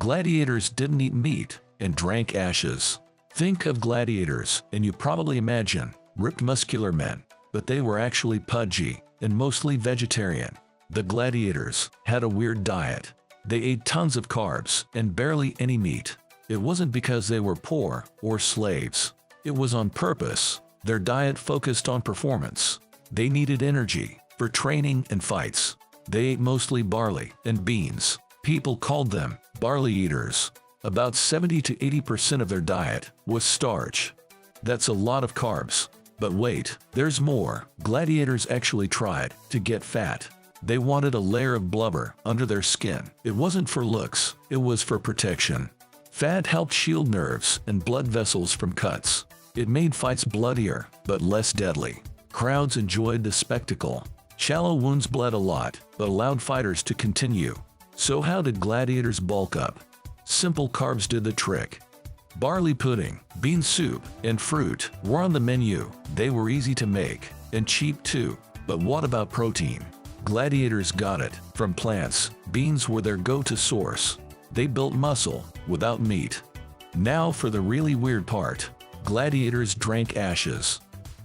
Gladiators didn't eat meat and drank ashes. Think of gladiators and you probably imagine ripped muscular men, but they were actually pudgy and mostly vegetarian. The gladiators had a weird diet. They ate tons of carbs and barely any meat. It wasn't because they were poor or slaves. It was on purpose. Their diet focused on performance. They needed energy for training and fights. They ate mostly barley and beans. People called them barley eaters. About 70 to 80% of their diet was starch. That's a lot of carbs. But wait, there's more. Gladiators actually tried to get fat. They wanted a layer of blubber under their skin. It wasn't for looks, it was for protection. Fat helped shield nerves and blood vessels from cuts. It made fights bloodier, but less deadly. Crowds enjoyed the spectacle. Shallow wounds bled a lot, but allowed fighters to continue. So how did gladiators bulk up? Simple carbs did the trick. Barley pudding, bean soup, and fruit were on the menu. They were easy to make, and cheap too. But what about protein? Gladiators got it from plants. Beans were their go-to source. They built muscle without meat. Now for the really weird part. Gladiators drank ashes.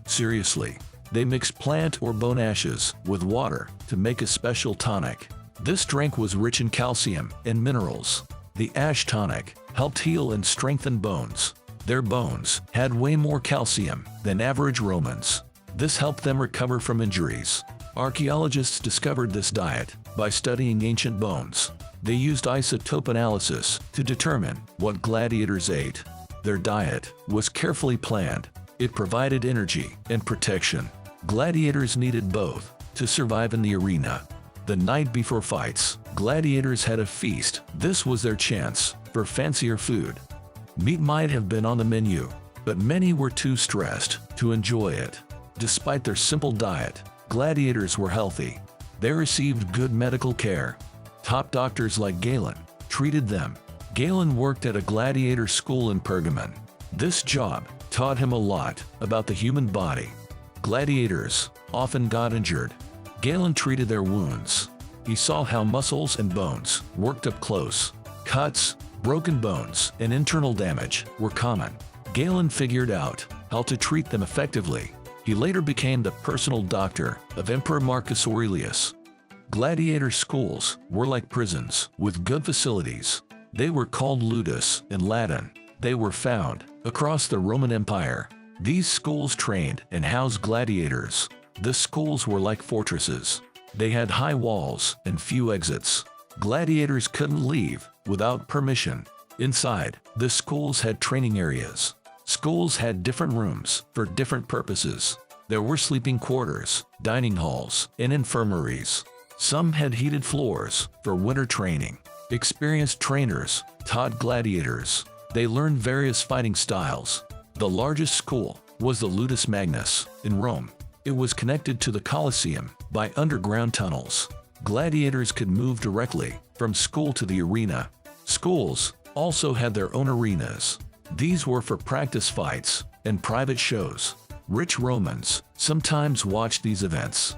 Seriously, they mixed plant or bone ashes with water to make a special tonic. This drink was rich in calcium and minerals. The ash tonic helped heal and strengthen bones. Their bones had way more calcium than average Romans. This helped them recover from injuries. Archaeologists discovered this diet by studying ancient bones. They used isotope analysis to determine what gladiators ate. Their diet was carefully planned. It provided energy and protection. Gladiators needed both to survive in the arena. The night before fights, gladiators had a feast. This was their chance for fancier food. Meat might have been on the menu, but many were too stressed to enjoy it. Despite their simple diet, gladiators were healthy. They received good medical care. Top doctors like Galen treated them. Galen worked at a gladiator school in Pergamon. This job taught him a lot about the human body. Gladiators often got injured. Galen treated their wounds. He saw how muscles and bones worked up close. Cuts, broken bones, and internal damage were common. Galen figured out how to treat them effectively. He later became the personal doctor of Emperor Marcus Aurelius. Gladiator schools were like prisons with good facilities. They were called ludus in Latin. They were found across the Roman Empire. These schools trained and housed gladiators. The schools were like fortresses. They had high walls and few exits. Gladiators couldn't leave without permission. Inside, the schools had training areas. Schools had different rooms for different purposes. There were sleeping quarters, dining halls, and infirmaries. Some had heated floors for winter training. Experienced trainers taught gladiators. They learned various fighting styles. The largest school was the Ludus Magnus in Rome. It was connected to the Colosseum by underground tunnels. Gladiators could move directly from school to the arena. Schools also had their own arenas. These were for practice fights and private shows. Rich Romans sometimes watched these events.